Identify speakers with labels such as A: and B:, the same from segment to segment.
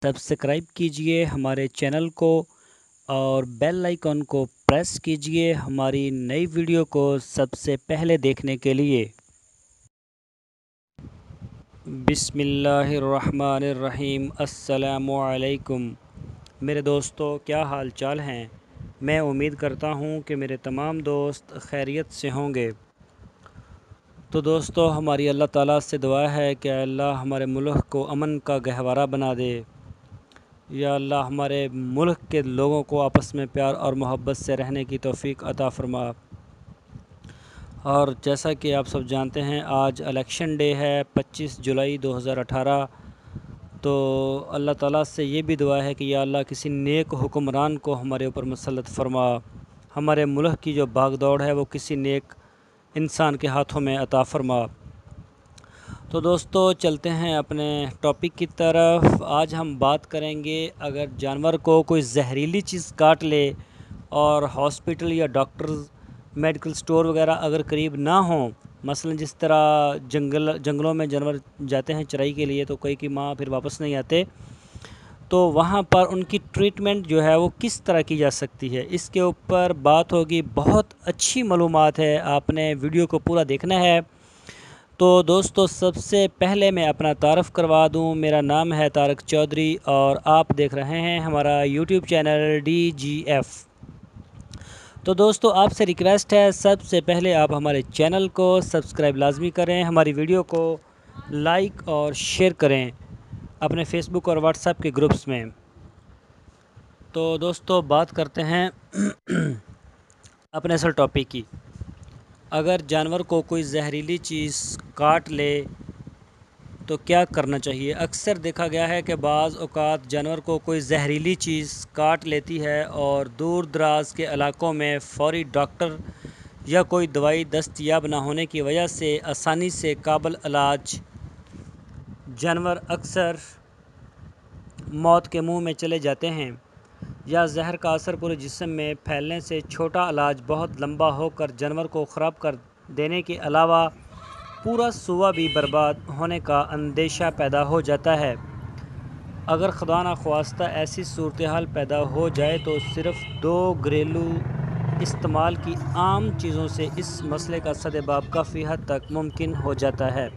A: Subscribe कीजिए हमारे channel को और बेल आइकन को प्रेस कीजिए हमारी नई वीडियो को सबसे पहले देखने के लिए। बिस्मिल्लाहिर्रहमानिर्रहीम। अस्सलामुअलैकुम मेरे दोस्तों, क्या हाल चाल हैं। मैं उम्मीद करता हूँ कि मेरे तमाम दोस्त खैरियत से होंगे। तो दोस्तों, हमारी अल्लाह ताला से दुआ है कि अल्लाह हमारे मुल्क को अमन का गहवारा बना दे। या अल्लाह हमारे मुल्क के लोगों को आपस में प्यार और मोहब्बत से रहने की तौफ़ीक अता फ़रमा। और जैसा कि आप सब जानते हैं, आज इलेक्शन डे है 25 जुलाई 2018। तो अल्लाह ताला से ये भी दुआ है कि या अल्लाह किसी नेक हुक्मरान को हमारे ऊपर मुसल्लत फ़रमा। हमारे मुल्क की जो भागदौड़ है वो किसी नेक इंसान के हाथों में अता फ़रमा। तो दोस्तों, चलते हैं अपने टॉपिक की तरफ। आज हम बात करेंगे, अगर जानवर को कोई जहरीली चीज़ काट ले और हॉस्पिटल या डॉक्टर मेडिकल स्टोर वगैरह अगर करीब ना हो, मसलन जिस तरह जंगलों में जानवर जाते हैं चराई के लिए, तो कई की माँ फिर वापस नहीं आते, तो वहाँ पर उनकी ट्रीटमेंट जो है वो किस तरह की जा सकती है, इसके ऊपर बात होगी। बहुत अच्छी मालूमात है, आपने वीडियो को पूरा देखना है। तो दोस्तों, सबसे पहले मैं अपना तारफ़ करवा दूं। मेरा नाम है तारक चौधरी और आप देख रहे हैं हमारा यूट्यूब चैनल DGF। तो दोस्तों, आपसे रिक्वेस्ट है, सबसे पहले आप हमारे चैनल को सब्सक्राइब लाजमी करें, हमारी वीडियो को लाइक और शेयर करें अपने फेसबुक और व्हाट्सएप के ग्रुप्स में। तो दोस्तों, बात करते हैं अपने असल टॉपिक की। अगर जानवर को कोई जहरीली चीज़ काट ले तो क्या करना चाहिए। अक्सर देखा गया है कि बाज़ औक़ात जानवर को कोई जहरीली चीज़ काट लेती है और दूर दराज के इलाक़ों में फ़ौरी डॉक्टर या कोई दवाई दस्तयाब ना होने की वजह से आसानी से काबिल इलाज जानवर अक्सर मौत के मुंह में चले जाते हैं, या जहर का असर पूरे जिस्म में फैलने से छोटा इलाज बहुत लंबा होकर जानवर को ख़राब कर देने के अलावा पूरा सूबा भी बर्बाद होने का अंदेशा पैदा हो जाता है। अगर खुदा न ख्वास्ता ऐसी सूरत हाल पैदा हो जाए तो सिर्फ़ 2 घरेलू इस्तेमाल की आम चीज़ों से इस मसले का सद्बाब काफ़ी हद तक मुमकिन हो जाता है।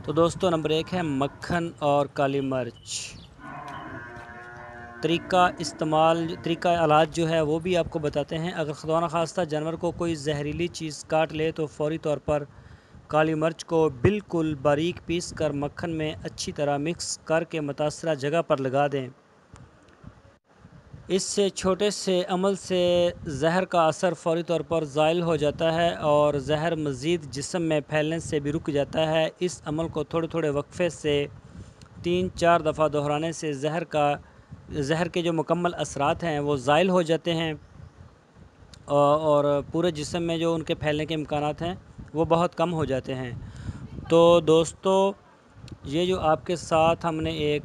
A: तो दोस्तों, नंबर 1 है मक्खन और काली मिर्च। तरीका इलाज जो है वो भी आपको बताते हैं। अगर खुदा न खास्ता जानवर को कोई जहरीली चीज़ काट ले तो फ़ौरी तौर पर काली मिर्च को बिल्कुल बारीक पीस कर मक्खन में अच्छी तरह मिक्स करके मुतासरा जगह पर लगा दें। इससे छोटे से अमल से जहर का असर फ़ौरी तौर पर ज़ाइल हो जाता है और जहर मज़ीद जिस्म में फैलने से भी रुक जाता है। इस अमल को थोड़े थोड़े वक्फ़े से 3-4 दफ़ा दोहराने से जहर के जो मुकम्मल असरात हैं वो ज़ाइल हो जाते हैं और पूरे जिस्म में जो उनके फैलने के इम्कानात हैं वो बहुत कम हो जाते हैं। तो दोस्तों, ये जो आपके साथ हमने एक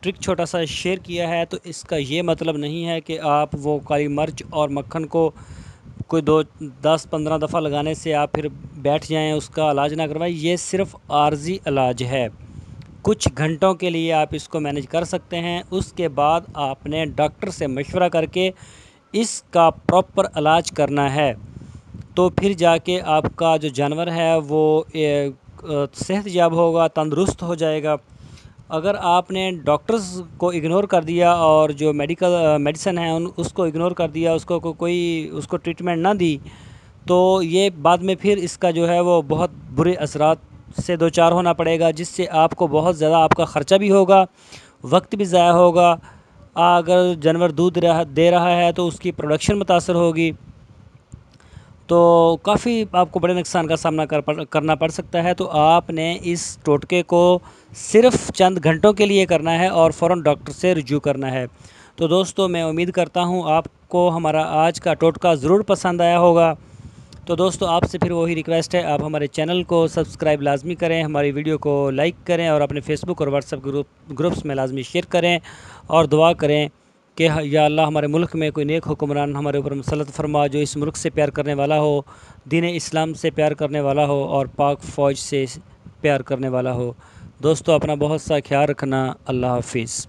A: ट्रिक छोटा सा शेयर किया है, तो इसका ये मतलब नहीं है कि आप वो काली मिर्च और मक्खन को कोई 10-15 दफ़ा लगाने से आप फिर बैठ जाएं, उसका इलाज ना करवाएं। ये सिर्फ़ आर्जी इलाज है, कुछ घंटों के लिए आप इसको मैनेज कर सकते हैं। उसके बाद आपने डॉक्टर से मशवरा करके इसका प्रॉपर इलाज करना है, तो फिर जाके आपका जो जानवर है वो सेहतयाब होगा, तंदुरुस्त हो जाएगा। अगर आपने डॉक्टर्स को इग्नोर कर दिया और जो मेडिसिन है उसको इग्नोर कर दिया, उसको ट्रीटमेंट ना दी, तो ये बाद में फिर इसका जो है वो बहुत बुरे असरात से दो चार होना पड़ेगा, जिससे आपको बहुत ज़्यादा आपका ख़र्चा भी होगा, वक्त भी ज़ाया होगा। अगर जानवर दूध दे रहा है तो उसकी प्रोडक्शन मुतासर होगी, तो काफ़ी आपको बड़े नुकसान का सामना करना पड़ सकता है। तो आपने इस टोटके को सिर्फ़ चंद घंटों के लिए करना है और फ़ौरन डॉक्टर से रुजू करना है। तो दोस्तों, मैं उम्मीद करता हूँ आपको हमारा आज का टोटका ज़रूर पसंद आया होगा। तो दोस्तों, आपसे फिर वही रिक्वेस्ट है, आप हमारे चैनल को सब्सक्राइब लाजमी करें, हमारी वीडियो को लाइक करें और अपने फेसबुक और व्हाट्सएप ग्रुप्स में लाजमी शेयर करें और दुआ करें कि या अल्लाह हमारे मुल्क में कोई नेक हुक्मरान हमारे ऊपर मुसल्लत फरमा, जो इस मुल्क से प्यार करने वाला हो, दीन इस्लाम से प्यार करने वाला हो और पाक फ़ौज से प्यार करने वाला हो। دوستو اپنا بہت سا خیال رکھنا، اللہ حافظ۔